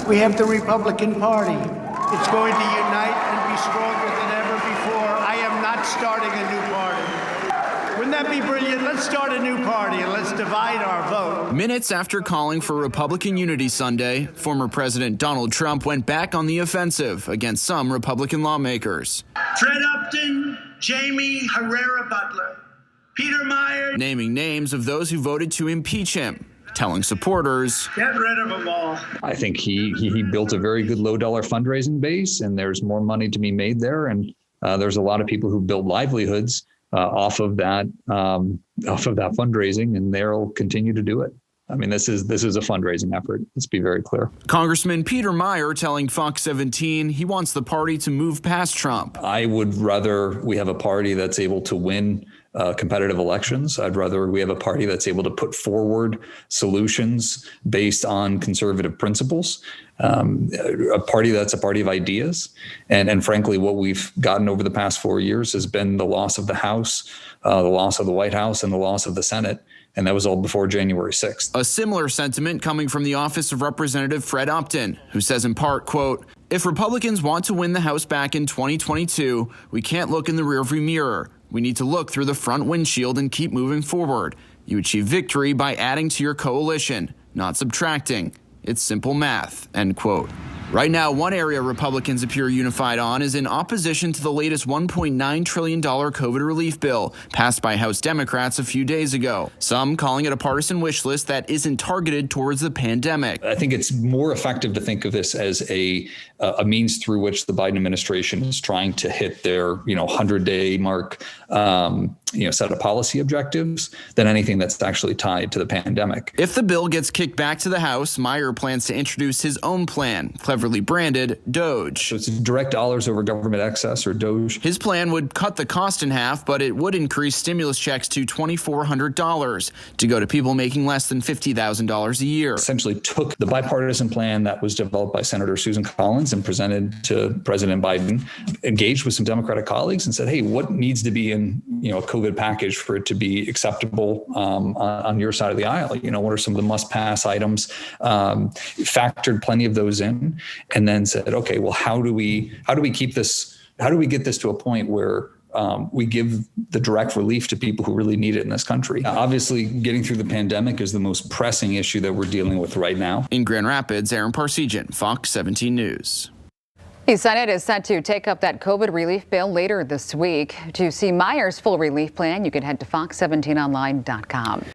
We have the Republican Party. It's going to unite and be stronger than ever before. I am not starting a new party. Wouldn't that be brilliant? Let's start a new party and let's divide our vote. Minutes after calling for Republican Unity Sunday, former President Donald Trump went back on the offensive against some Republican lawmakers. Fred Upton, Jamie Herrera Butler, Peter Meijer. Naming names of those who voted to impeach him, telling supporters, get rid of them all. I think he built a very good low-dollar fundraising base, and there's more money to be made there. And there's a lot of people who build livelihoods off of that fundraising, and they'll continue to do it. I mean, this is a fundraising effort. Let's be very clear. Congressman Peter Meijer telling Fox 17 he wants the party to move past Trump. I would rather we have a party that's able to win competitive elections. I'd rather we have a party that's able to put forward solutions based on conservative principles, a party that's a party of ideas. And frankly, what we've gotten over the past 4 years has been the loss of the House, the loss of the White House, and the loss of the Senate. And that was all before January 6th. A similar sentiment coming from the office of Representative Fred Upton, who says in part, quote, if Republicans want to win the House back in 2022, we can't look in the rearview mirror. We need to look through the front windshield and keep moving forward. You achieve victory by adding to your coalition, not subtracting. It's simple math, end quote. Right now, one area Republicans appear unified on is in opposition to the latest $1.9 trillion COVID relief bill passed by House Democrats a few days ago. Some calling it a partisan wish list that isn't targeted towards the pandemic. I think it's more effective to think of this as a means through which the Biden administration is trying to hit their 100-day mark set of policy objectives than anything that's actually tied to the pandemic. If the bill gets kicked back to the House, Meijer plans to introduce his own plan, cleverly branded DOGE. So it's direct dollars over government excess, or DOGE. His plan would cut the cost in half, but it would increase stimulus checks to $2,400 to go to people making less than $50,000 a year. Essentially took the bipartisan plan that was developed by Senator Susan Collins and presented to President Biden, engaged with some Democratic colleagues and said, hey, what needs to be in a COVID package for it to be acceptable on your side of the aisle? What are some of the must-pass items? Factored plenty of those in, and then said, okay, well, how do we keep this? How do we get this to a point where we give the direct relief to people who really need it in this country? Obviously, getting through the pandemic is the most pressing issue that we're dealing with right now. In Grand Rapids, Aaron Parsegian, Fox 17 News. The Senate is set to take up that COVID relief bill later this week. To see Meijer's full relief plan, you can head to fox17online.com.